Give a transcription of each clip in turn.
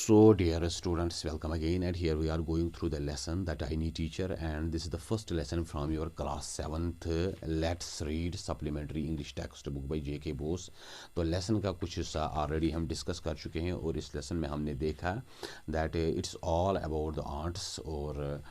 So, dear students, welcome again. And here we are going through the lesson, The Tiny Teacher, and this is the first lesson from your class 7th. Let's read supplementary English textbook by J.K. Bose. तो lesson का कुछ हिस्सा already हम discuss कर चुके हैं और इस लेसन में हमने देखा that it's all about the arts. और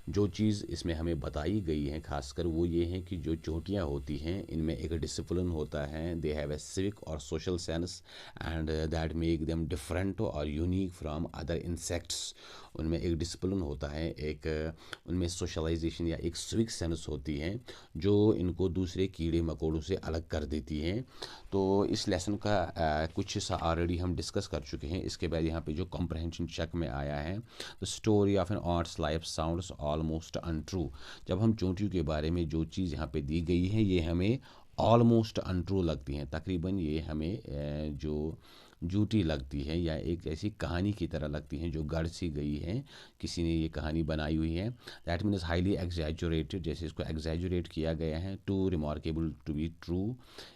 जो चीज़ इसमें हमें बताई गई है खासकर वो ये है कि जो चोटियाँ होती हैं इनमें एक डिसिप्लिन होता है, दे हैव ए सिविक और social sense and that make them different और यूनिक फ्रॉम अदर इंसेक्ट्स। उनमें एक डिसिप्लिन होता है, एक उनमें सोशलाइजेशन या एक सिविक सेंस होती है जो इनको दूसरे कीड़े मकोड़ों से अलग कर देती हैं। तो इस लेसन का कुछ हिस्सा ऑलरेडी हम डिस्कस कर चुके हैं। इसके बाद यहाँ पे जो कॉम्प्रहेंशन चेक में आया है, the story of N ant's life sounds almost untrue. जब हम चोटियों के बारे में जो चीज़ यहाँ पे दी गई है ये हमें ऑलमोस्ट अनट्रू लगती हैं, तकरीबन ये हमें जो झूठी लगती है या एक ऐसी कहानी की तरह लगती हैं जो गढ़ सी गई है, किसी ने ये कहानी बनाई हुई है। दैट मीन्स हाईली एग्जैजुरेटेड, जैसे इसको एग्जैजुरेट किया गया है, too remarkable to be true,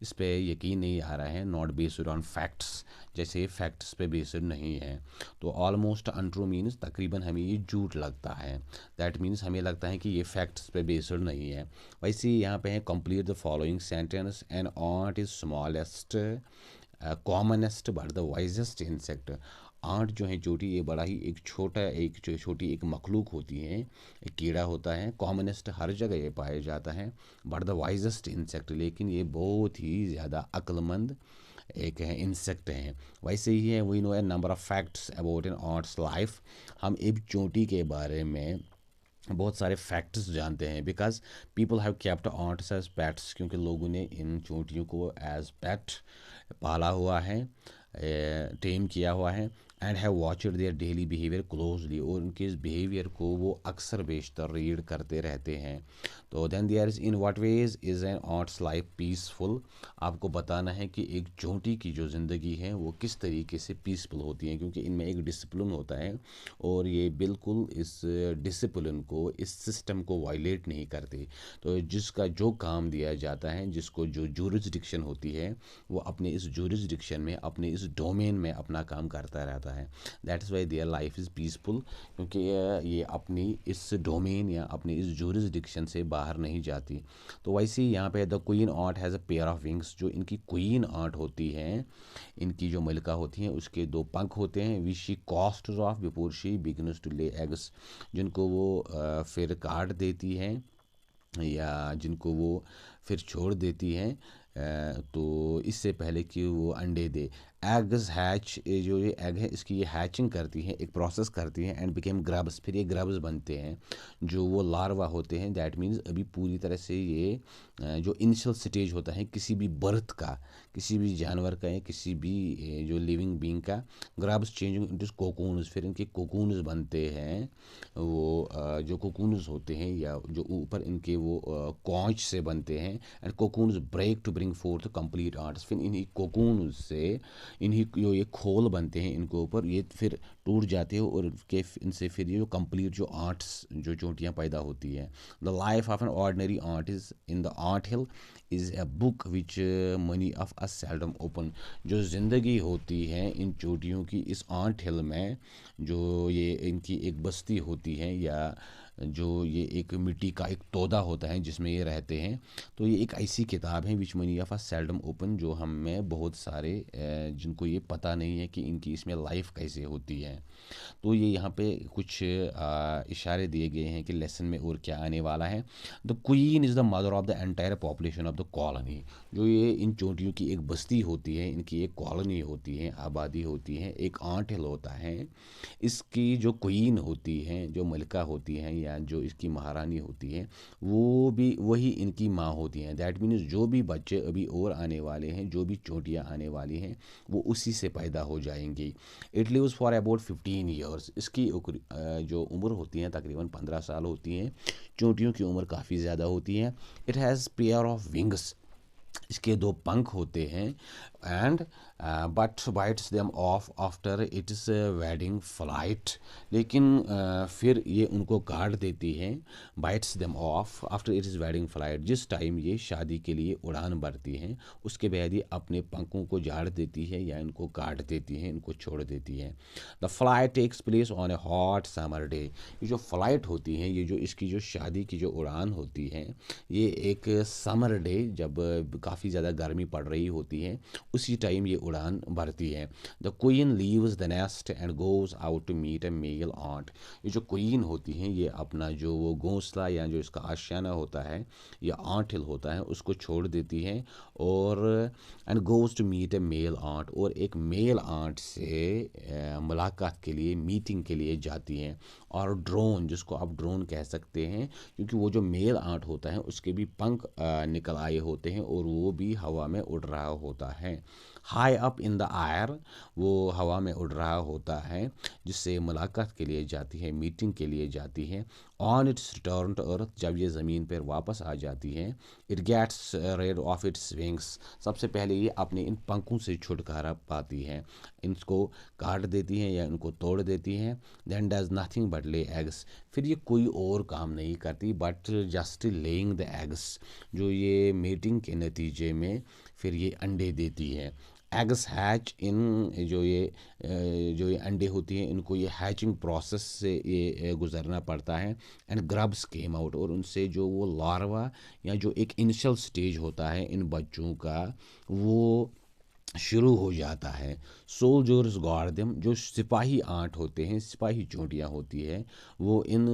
इस पे यकीन नहीं आ रहा है, नॉट बेस्ड ऑन फैक्ट्स, जैसे फैक्ट्स पे बेस्ड नहीं है। तो ऑलमोस्ट अनट्रू मीन्स तकरीबन हमें ये झूठ लगता है, दैट मीन्स हमें लगता है कि ये फैक्ट्स पे बेस्ड नहीं है। वैसे ही यहाँ पे है complete the following sentence, an ant is smallest commonest but the wisest insect. Ant जो है चोटी, ये बड़ा ही एक छोटा एक छोटी एक मखलूक होती है, एक कीड़ा होता है, कॉमनेस्ट हर जगह ये पाया जाता है, बट द वाइजेस्ट इंसेक्ट, लेकिन ये बहुत ही ज़्यादा अक्लमंद एक है इंसेक्ट हैं। वैसे ही है we know a number of facts about an ant's life. हम एक चोटी के बारे में बहुत सारे फैक्ट्स जानते हैं, because people have kept ants as pets, क्योंकि लोगों ने इन चोटियों को एज पेट पाला हुआ है, टेम किया हुआ है, and have watched their daily behaviour closely, और उनके इस बिहेवियर को वो अक्सर बेशतर रीड करते रहते हैं। तो then there is in what ways is an ant's life peaceful. आपको बताना है कि एक चोटी की जो ज़िंदगी है वो किस तरीके से पीसफुल होती है, क्योंकि इनमें एक डिसिप्लिन होता है और ये बिल्कुल इस डिसिप्लिन को, इस सिस्टम को वायलेट नहीं करते। तो जिसका जो काम दिया जाता है, जिसको जो जुरिस्डिक्शन होती है, वो अपने इस जुरिस्डिक्शन में, अपने इस डोमेन में अपना काम करता रहता है। That is why their life is peaceful, क्योंकि ये अपनी इस डोमेन या अपनी इस जुरिस्डिक्शन से बाहर नहीं जाती। तो वैसे ही यहाँ पे the queen art has a pair of wings, जो इनकी क्वीन आर्ट होती है, इनकी जो मलिका होती हैं उसके दो पंख होते हैं, which she cast off before she begins to lay eggs, जिनको वो फिर काट देती है या जिनको वो फिर छोड़ देती हैं, तो इससे पहले कि वो अंडे दे। एग्स हैच, जो ये एग है इसकी ये हैचिंग करती हैं, एक प्रोसेस करती हैं, एंड बिकेम ग्रब्स, फिर ये ग्रब्स बनते हैं जो वो लार्वा होते हैं। दैट मीन्स अभी पूरी तरह से ये जो इनिशियल स्टेज होता है किसी भी बर्थ का, किसी भी जानवर का या किसी भी जो लिविंग बीइंग का, ग्रब्स चेंजिंग इनटू कोकून्स, फिर इनके कोकून्स बनते हैं। वो जो कोकून्स होते हैं या जो ऊपर इनके वो कॉन्च से बनते हैं, and cocoons break to bring forth complete ants. फिर इन्हीं कोकून्स से, इन्हीं जो ये खोल बनते हैं इनके ऊपर, ये फिर टूट जाते हैं और के इनसे फिर ये जो कंप्लीट जो आर्ट्स, जो चोटियाँ पैदा होती हैं। The life of an ordinary art is in the art hill is a book which money of a seldom open. जो ज़िंदगी होती है इन चोटियों की इस आर्ट हिल में, जो ये इनकी एक बस्ती होती है या जो ये एक मिट्टी का एक तोदा होता है जिसमें ये रहते हैं, तो ये एक ऐसी किताब है विच money of a seldom open, जो हमें बहुत सारे जिनको ये पता नहीं है कि इनकी इसमें लाइफ कैसे होती है। तो ये यहाँ पे कुछ इशारे दिए गए हैं कि लेसन में और क्या आने वाला है। The queen is the mother of the entire population of the colony. जो ये इन चोटियों की एक बस्ती होती है, इनकी एक कॉलोनी होती है, आबादी होती है, एक आर्ट हिल होता है, इसकी जो क्वीन होती है, जो मलिका होती है या जो इसकी महारानी होती है, वो भी वही इनकी माँ होती हैं। दैट मीन्स जो भी बच्चे अभी और आने वाले हैं, जो भी चोटियाँ आने वाली हैं, वो उसी से पैदा हो जाएंगी। It lives for about 15 years. इसकी जो उम्र होती है तकरीबन 15 साल होती है। चोटियों की उम्र काफ़ी ज़्यादा होती है। It has pair of wings, इसके दो पंख होते हैं, and but bites them off after its wedding flight. लेकिन फिर ये उनको काट देती है, bites them off after its wedding flight, जिस टाइम ये शादी के लिए उड़ान भरती हैं उसके बाद ये अपने पंखों को झाड़ देती है या इनको काट देती है, इनको छोड़ देती है। The flight takes place on a hot summer day. ये जो फ्लाइट होती है, ये जो इसकी जो शादी की जो उड़ान होती है, ये एक समर डे, जब काफ़ी ज़्यादा गर्मी पड़ रही होती है उसी टाइम ये उड़ान भरती है। The queen leaves the nest and goes out to meet a male ant. ये जो क्वीन होती हैं ये अपना जो वो घोंसला या जो इसका आशियाना होता है या आंट हिल होता है उसको छोड़ देती है और and goes to meet a male ant, और एक मेल आंट से मुलाकात के लिए, मीटिंग के लिए जाती हैं। और ड्रोन, जिसको आप ड्रोन कह सकते हैं, क्योंकि वो जो मेल आंट होता है उसके भी पंख निकल आए होते हैं और वो भी हवा में उड़ रहा होता है। High up in the air, वो हवा में उड़ रहा होता है, जिससे मुलाकात के लिए जाती है, मीटिंग के लिए जाती है। On its return to earth, जब ये ज़मीन पर वापस आ जाती है, it gets rid of its wings, सबसे पहले ये अपने इन पंखों से छुटकारा पाती है, इनको काट देती हैं या इनको तोड़ देती हैं। Then does nothing but lay eggs, फिर ये कोई और काम नहीं करती but just laying the eggs, जो ये मीटिंग के नतीजे में फिर ये अंडे देती है। एग्स हैच इन, जो ये अंडे होती हैं इनको ये हैचिंग प्रोसेस से ये गुज़रना पड़ता है। एंड ग्रब्स केम आउट, और उनसे जो वो लार्वा या जो एक इनिशियल स्टेज होता है इन बच्चों का वो शुरू हो जाता है। सोल्जर्स गार्ड देम, जो सिपाही आंट होते हैं, सिपाही चोटियाँ होती है, वो इन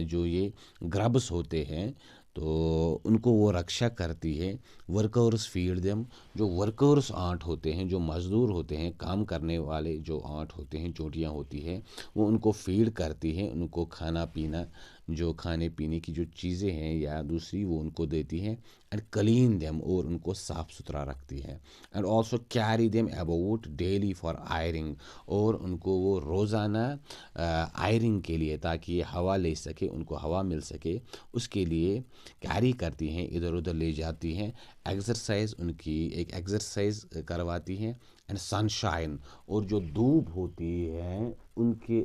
जो ये ग्रब्स होते हैं तो उनको वो रक्षा करती है। वर्कर्स फीड देम, जो वर्कर्स आंट होते हैं, जो मज़दूर होते हैं, काम करने वाले जो आंट होते हैं, चोटियाँ होती हैं, वो उनको फीड करती हैं, उनको खाना पीना, जो खाने पीने की जो चीज़ें हैं या दूसरी वो उनको देती हैं। एंड क्लीन देम, और उनको साफ़ सुथरा रखती है। And also carry them about daily for airing, और उनको वो रोज़ाना आयरिंग के लिए, ताकि ये हवा ले सके, उनको हवा मिल सके, उसके लिए कैरी करती हैं, इधर उधर ले जाती हैं। एक्सरसाइज, उनकी एक एक्सरसाइज करवाती हैं। एंड सनशाइन, और जो धूप होती है उनके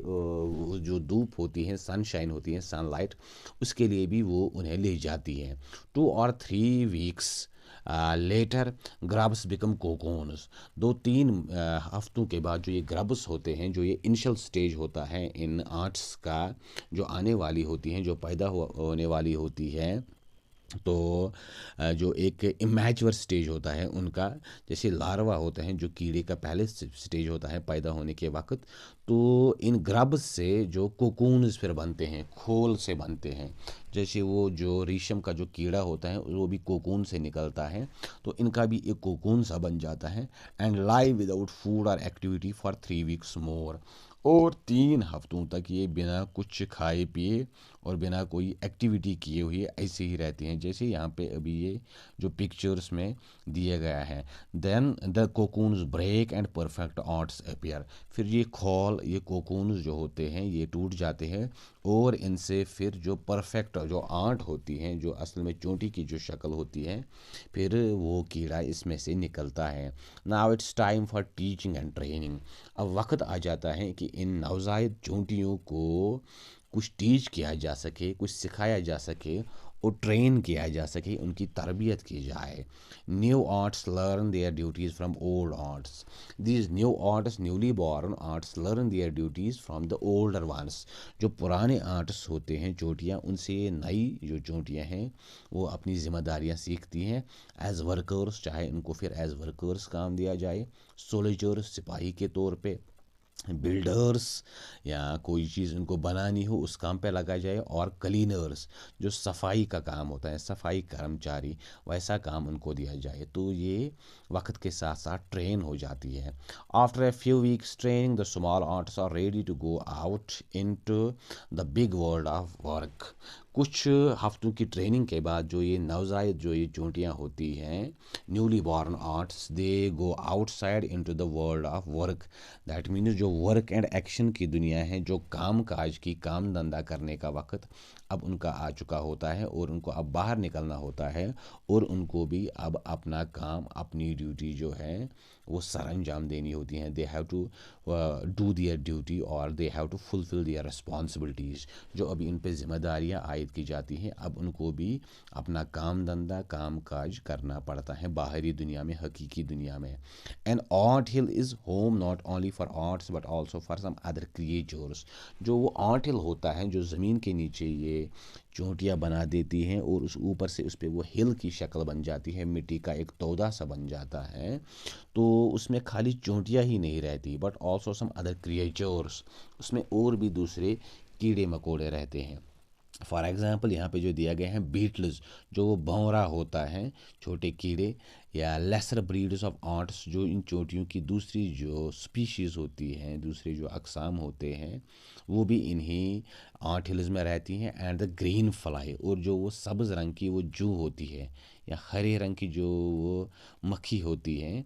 जो धूप होती है, सनशाइन होती है, सनलाइट, उसके लिए भी वो उन्हें ले जाती हैं। 2 or 3 weeks later grubs become cocoons, 2-3 हफ्तों के बाद जो ये ग्रब्स होते हैं, जो ये इनिशियल स्टेज होता है इन आर्ट्स का, जो आने वाली होती हैं, जो पैदा होने वाली होती है, तो जो एक इमेच्योर स्टेज होता है उनका, जैसे लार्वा होते हैं जो कीड़े का पहले स्टेज होता है पैदा होने के वक्त, तो इन ग्रब्स से जो कोकून्स फिर बनते हैं, खोल से बनते हैं। जैसे वो जो रेशम का जो कीड़ा होता है वो भी कोकून से निकलता है, तो इनका भी एक कोकून सा बन जाता है। एंड लाइव विदाउट फूड और एक्टिविटी फॉर 3 weeks मोर, और 3 हफ्तों तक ये बिना कुछ खाए पिए और बिना कोई एक्टिविटी किए हुए ऐसे ही रहती हैं, जैसे यहाँ पे अभी ये जो पिक्चर्स में दिया गया है। Then the cocoons break and perfect ants appear, फिर ये खोल, ये कोकून्स जो होते हैं ये टूट जाते हैं और इनसे फिर जो परफेक्ट जो आंट होती हैं, जो असल में चोटी की जो शक्ल होती है, फिर वो कीड़ा इसमें से निकलता है। Now it's time for teaching and training, अब वक्त आ जाता है कि इन नवजायद चोटियों को कुछ टीच किया जा सके, कुछ सिखाया जा सके और ट्रेन किया जा सके, उनकी तरबियत की जाए। New ants learn their duties from old ants, these new ants, newly born ants learn their duties from the older ones, जो पुराने आर्ट्स होते हैं चोटियाँ, उनसे ये नई जो चोटियाँ हैं वो अपनी ज़िम्मेदारियाँ सीखती हैं एज़ वर्कर्स, चाहे उनको फिर एज़ वर्कर्स काम दिया जाए, सोल्जर्स सिपाही के तौर पे, बिल्डर्स या कोई चीज़ उनको बनानी हो उस काम पे लगा जाए, और क्लीनर्स जो सफाई का काम होता है, सफाई कर्मचारी, वैसा काम उनको दिया जाए। तो ये वक्त के साथ साथ ट्रेन हो जाती है। After a few weeks training the small ants are ready to go out into the big world of work, कुछ हफ्तों की ट्रेनिंग के बाद जो ये नवजायद जो ये चोटियाँ होती हैं, newly born arts, they go outside into the world of work, that means जो वर्क एंड एक्शन की दुनिया है, जो काम काज की, काम धंधा करने का वक्त अब उनका आ चुका होता है और उनको अब बाहर निकलना होता है, और उनको भी अब अपना काम, अपनी ड्यूटी जो है वो सर अंजाम देनी होती हैं। They have to do their duty और they have to fulfil their responsibilities. जो अभी इन पे जिम्मेदारियाँ आयद की जाती हैं, अब उनको भी अपना काम धंधा काम काज करना पड़ता है बाहरी दुनिया में, हकीकी दुनिया में। An ant hill is home not only for ants but also for some other creatures. जो वो आर्ट हिल होता है, जो ज़मीन के नीचे ये चोटियाँ बना देती हैं और उस ऊपर से उस पर वो हिल की शक्ल बन जाती है, मिट्टी का एक तोदा सा बन जाता है। तो उसमें खाली चोटियाँ ही नहीं रहती but also some other creatures, उसमें और भी दूसरे कीड़े मकोड़े रहते हैं। फॉर एग्ज़ाम्पल यहाँ पे जो दिया गया है बीटल्स, जो वो भौरा होता है, छोटे कीड़े, या लेसर ब्रीड्स ऑफ आंट्स, जो इन चोटियों की दूसरी जो स्पीशीज़ होती हैं, दूसरे जो अकसाम होते हैं, वो भी इन्हीं आंट हिल्स में रहती हैं। एंड द ग्रीन फ्लाई, और जो वो सब्ज़ रंग की वो जू होती है या हरे रंग की जो वो मक्खी होती है,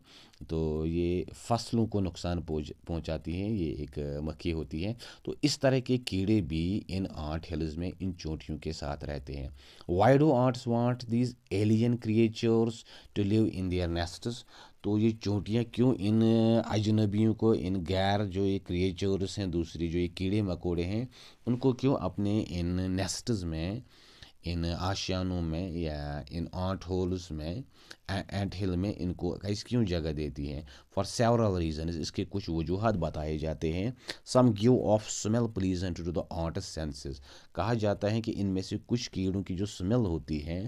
तो ये फसलों को नुकसान पहुंचाती हैं, ये एक मक्खी होती है। तो इस तरह के कीड़े भी इन आंट हिल्स में इन चोटियों के साथ रहते हैं। Why do ants want these alien creatures to live in their nests. तो ये चोटियाँ क्यों इन अजनबियों को, इन गैर जो ये क्रिएचर्स हैं, दूसरी जो ये कीड़े मकोड़े हैं, उनको क्यों अपने इन नेस्ट्स में, इन आशियानों में या इन आंट होल्स में, एंट हिल में इनको ऐसी क्यों जगह देती हैं? फॉर सेवरल रीजन, इसके कुछ वजूहत बताए जाते हैं। Some give off smell pleasant to the ant senses. कहा जाता है कि इनमें से कुछ कीड़ों की जो स्मेल होती है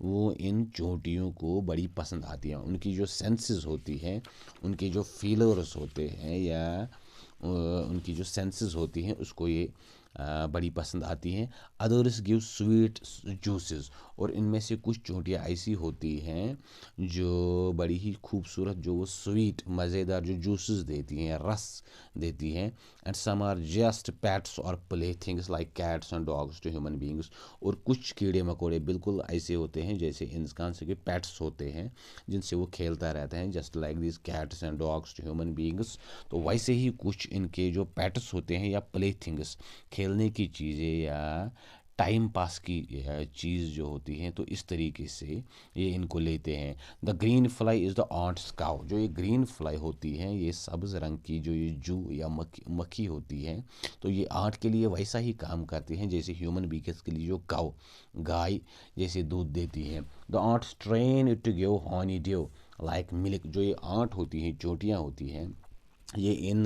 वो इन चोटियों को बड़ी पसंद आती है। उनकी जो सेंसेस होती हैं, उनके जो फीलर्स होते हैं या उनकी जो सेंसेस होती हैं, उसको ये बड़ी पसंद आती हैं। अदर्स गिव स्वीट जूसेस, और इनमें से कुछ चोटियाँ ऐसी होती हैं जो बड़ी ही खूबसूरत, जो वो स्वीट मज़ेदार जो जूसेस देती हैं, रस देती हैं। And some are just pets और play things like cats and dogs to human beings. और कुछ कीड़े मकोड़े बिल्कुल ऐसे होते हैं जैसे इंसान से के पेट्स होते हैं, जिनसे वो खेलता रहता है, just like this cats and dogs to human beings. तो वैसे ही कुछ इनके जो पेट्स होते हैं या प्ले थिंग्स, खेलने की चीज़ें या टाइम पास की चीज़ जो होती हैं, तो इस तरीके से ये इनको लेते हैं। The green fly is the ants cow. जो ये ग्रीन फ्लाई होती है, ये सब्ज़ रंग की जो ये जू या मक्खी होती है, तो ये आंट के लिए वैसा ही काम करती हैं जैसे ह्यूमन बींग्स के लिए जो काउ, गाय जैसे दूध देती हैं। The ants train it to give honey dew like milk. जो ये आंट होती हैं, चोटियाँ होती हैं, ये इन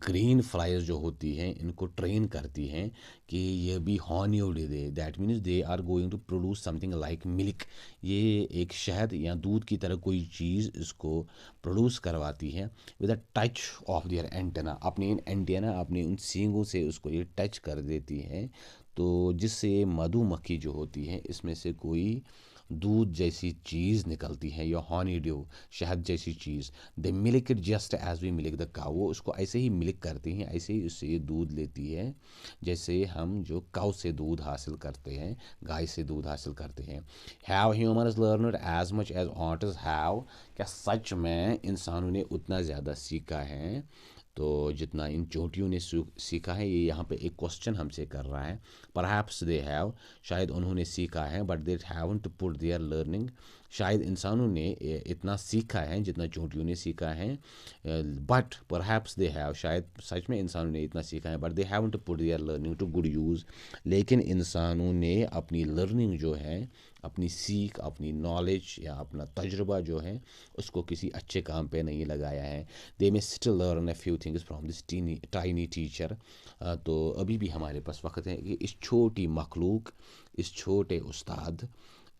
ग्रीन फ्लाइज जो होती हैं इनको ट्रेन करती हैं कि ये भी हॉनी दे। That means they are going to produce something like milk. ये एक शहद या दूध की तरह कोई चीज़ इसको प्रोड्यूस करवाती है with a touch of their antenna. अपने इन एंटेना, अपने उन सींगों से उसको ये टच कर देती हैं, तो जिससे मधुमक्खी जो होती है इसमें से कोई दूध जैसी चीज़ निकलती है या हॉनी ड्यू, शहद जैसी चीज़। They milk it just as we milk the cow. वो उसको ऐसे ही मिल्क करती हैं, ऐसे ही उससे ये दूध लेती है जैसे हम जो काउ से दूध हासिल करते हैं, गाय से दूध हासिल करते हैं। Have humans learned as much as ऑटर्स हैव। क्या सच में इंसानों ने उतना ज़्यादा सीखा है तो जितना इन चोटियों ने सीखा है? ये यहाँ पे एक क्वेश्चन हमसे कर रहा है। परहैप्स दे हैव, शायद उन्होंने सीखा है, but they haven't put their learning. शायद इंसानों ने इतना सीखा है जितना चोटियों ने सीखा है, बट परहैप्स दे हैव, शायद सच में इंसानों ने इतना सीखा है, but they haven't put their learning to good use. लेकिन इंसानों ने अपनी लर्निंग जो है, अपनी सीख, अपनी नॉलेज या अपना तजुर्बा जो है, उसको किसी अच्छे काम पे नहीं लगाया है। They may still learn a few things from this tiny teacher. तो अभी भी हमारे पास वक्त है कि इस छोटी मखलूक, इस छोटे उस्ताद,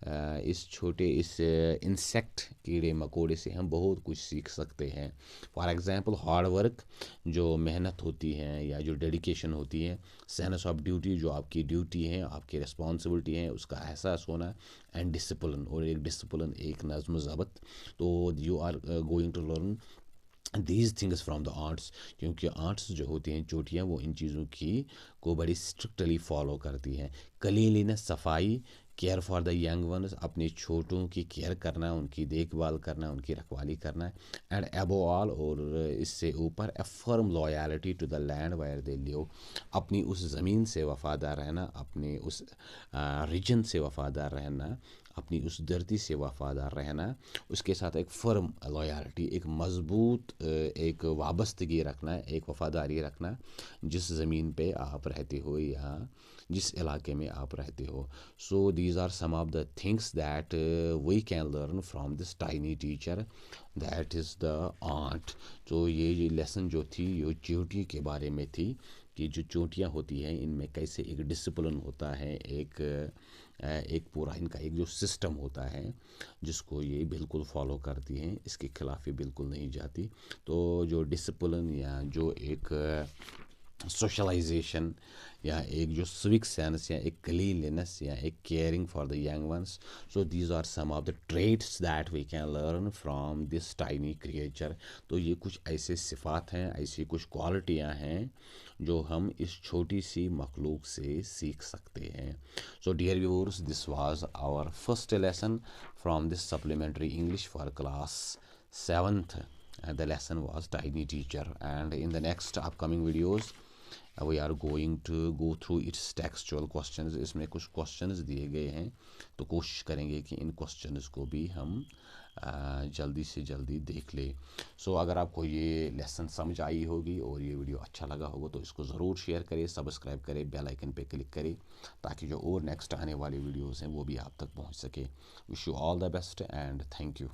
इस इंसेक्ट कीड़े मकोड़े से हम बहुत कुछ सीख सकते हैं। फॉर एग्ज़ाम्पल हार्ड वर्क, जो मेहनत होती है या जो डेडिकेशन होती है। सेंस ऑफ ड्यूटी, जो आपकी ड्यूटी है, आपकी रिस्पॉन्सिबिलिटी है, उसका एहसास होना। एंड डिसिप्लिन, और एक डिसिप्लिन, एक नज़्म ज़ब्त। तो you are going to learn these things from the ants. क्योंकि आर्ट्स जो होती हैं, चोटियाँ, वो इन चीज़ों की को बड़ी स्ट्रिक्टली फॉलो करती हैं। क्लीनलीनेस, सफाई। Care for the young once, अपने छोटों की केयर करना, उनकी देखभाल करना, उनकी रखवाली करना। एंड अबव ऑल, और इससे ऊपर, a firm loyalty to the land where they live. अपनी उस ज़मीन से वफ़ादार रहना, अपने उस रीजन से वफ़ादार रहना, अपनी उस धरती से वफ़ादार रहना, उसके साथ एक फ़र्म लॉयल्टी, एक मज़बूत एक वाबस्तगी रखना, एक वफ़ादारी रखना जिस ज़मीन पे आप रहते हो या जिस इलाके में आप रहते हो. So these are some of the things that we can learn from this tiny teacher, that is the ant. तो ये लेसन जो थी ये चींटी के बारे में थी कि जो चोटियाँ होती हैं इनमें कैसे एक डिसिप्लिन होता है, एक पूरा इनका एक जो सिस्टम होता है जिसको ये बिल्कुल फॉलो करती हैं, इसके खिलाफ ये बिल्कुल नहीं जाती. तो जो डिसिप्लिन या जो एक सोशलाइजेशन या एक जो सिविक सेंस या एक क्लीनलीनेस या एक caring for the young ones, so these are some of the traits that we can learn from this tiny creature. तो ये कुछ ऐसे सिफ़ात हैं, ऐसी कुछ क्वालिटियाँ हैं जो हम इस छोटी सी मखलूक से सीख सकते हैं. So dear viewers, this was our first lesson from this supplementary English for class 7th. The lesson was tiny teacher, and in the next upcoming videos we are going to go through its textual questions. इसमें कुछ questions दिए गए हैं तो कोशिश करेंगे कि इन questions को भी हम जल्दी से जल्दी देख लें. सो अगर आपको ये लेसन समझ आई होगी और ये वीडियो अच्छा लगा होगा तो इसको ज़रूर शेयर करें, सब्सक्राइब करें, बेल आइकन पे क्लिक करें ताकि जो और नेक्स्ट आने वाली वीडियोज़ हैं वो भी आप तक पहुंच सके. Wish you all the best and thank you.